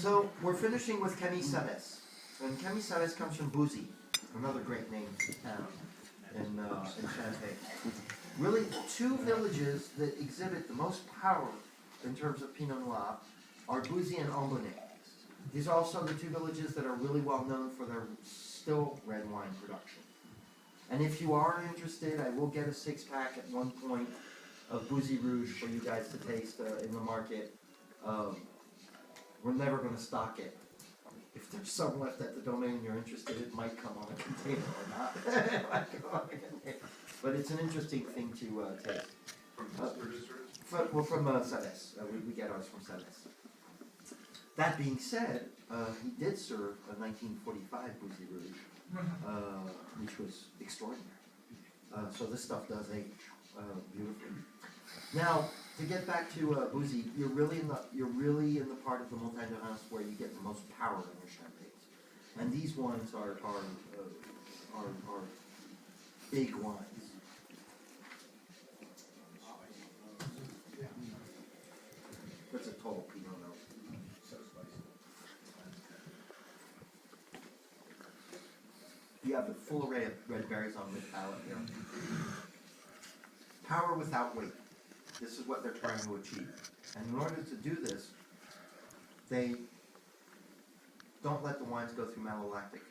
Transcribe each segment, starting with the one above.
So we're finishing with Camille Savès. And Camille Savès comes from Bouzy, another great name town in Champagne. Really, two villages that exhibit the most power in terms of Pinot Noir are Bouzy and Ambonnet. These are also the two villages that are really well known for their still red wine production. And if you are interested, I will get a 6-pack at one point of Bouzy Rouge for you guys to taste in the market. We're never going to stock it. If there's some left at the domain and you're interested, it might come on a container or not. It might come on a container. But it's an interesting thing to taste. We're from Savès. We get ours from Savès. That being said, he did serve a 1945 Bouzy Rouge, which was extraordinary. So this stuff does age beautifully. Now, to get back to Bouzy, you're really in the part of the Montagne de Reims where you get the most power in your champagnes, and these wines are big wines. That's a total Pinot note. You have the full array of red berries on the palate here. Power without weight. This is what they're trying to achieve. And in order to do this, they don't let the wines go through malolactic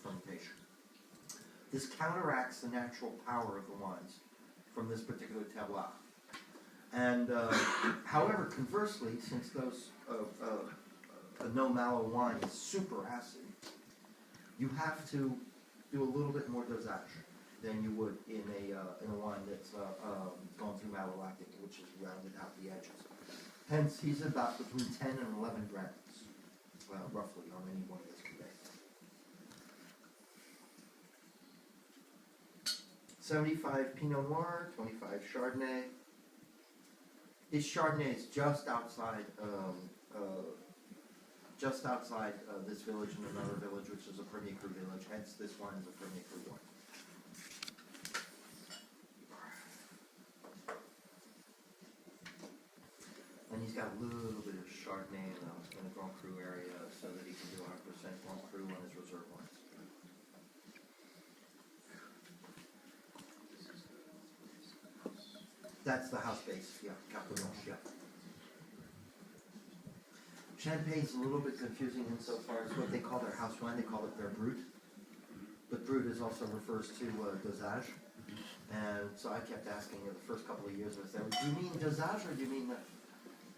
fermentation. This counteracts the natural power of the wines from this particular terroir. And however, conversely, since those no mallow wine is super acid, you have to do a little bit more dosage than you would in a wine that's gone through malolactic, which has rounded out the edges. Hence, he's about between 10 and 11 grams, roughly, on any one of his cuvées. 75 Pinot Noir, 25 Chardonnay. His Chardonnay is just outside this village and another village, which is a Premier Cru village. Hence, this wine is a Premier Cru wine. And he's got a little bit of Chardonnay in the Grand Cru area so that he can do 100% Grand Cru on his reserve wines. That's the house base, yeah, Carte Blanche, yeah. Champagne's a little bit confusing insofar as what they call their house wine, they call it their Brut. But Brut is also refers to dosage. And so I kept asking the first couple of years, I said, do you mean dosage or do you mean that?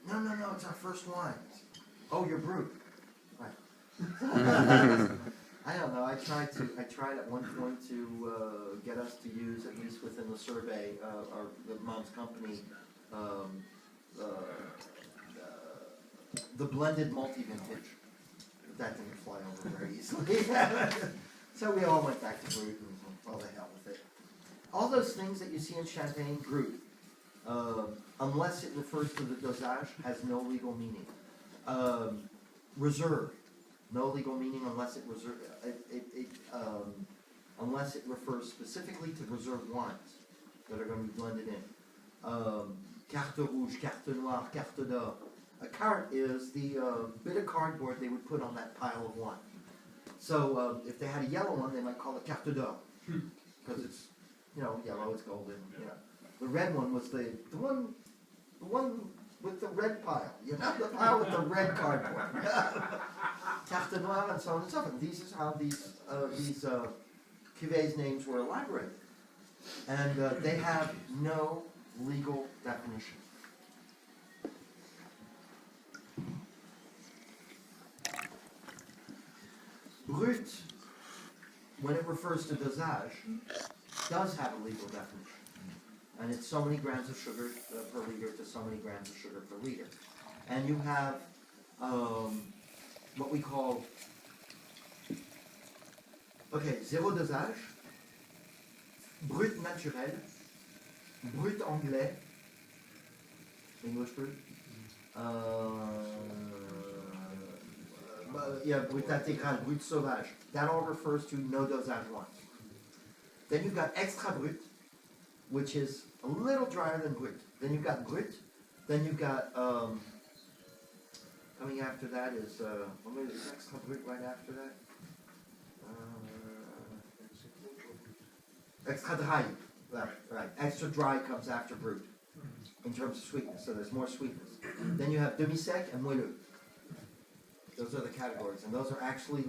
No, it's our first wine. Oh, you're Brut. Right. I don't know, I tried at one point to get us to use, at least within the survey, the mom's company, the blended multi-vintage. But that didn't fly over very easily. So we all went back to Brut and all the hell with it. All those things that you see in Champagne, Brut, unless it refers to the dosage, has no legal meaning. Reserve, no legal meaning unless unless it refers specifically to reserve wines that are going to be blended in. Carte Rouge, Carte Noir, Carte d'Or. A carte is the bit of cardboard they would put on that pile of wine. So if they had a yellow one, they might call it Carte d'Or because it's yellow, it's golden. The red one was the one with the red pile. The pile with the red cardboard. Carte Noir and so on and so forth. This is how these cuvées names were elaborated, and they have no legal definition. Brut, when it refers to dosage, does have a legal definition. And it's so many grams of sugar per liter to so many grams of sugar per liter. And you have what we call, zéro dosage, Brut naturel, Brut anglais, English Brut, Brut intégral, Brut sauvage. That all refers to no dosage wines. Then you've got extra Brut, which is a little drier than Brut. Then you've got Brut. Then you've got Coming after that is, what was the next Brut right after that? Extra dry, right. Extra dry comes after Brut in terms of sweetness, so there's more sweetness. Then you have demi-sec and moelleux. Those are the categories, and those are actually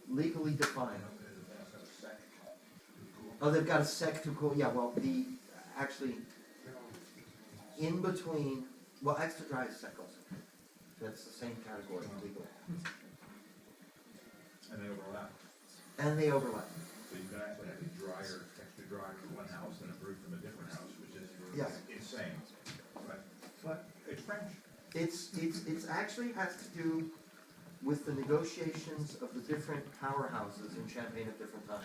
legally defined. Oh, they've got a sec to cool. Yeah, well, actually in between. Well, extra dry is sec also. That's the same category legally. And they overlap. And they overlap. So you can actually have a drier, extra dry from one house and a Brut from a different house, which is insane. But it's French. It's actually has to do with the negotiations of the different powerhouses in Champagne at different times.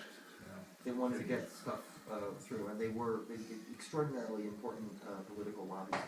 They wanted to get stuff through, and they were extraordinarily important political lobbies.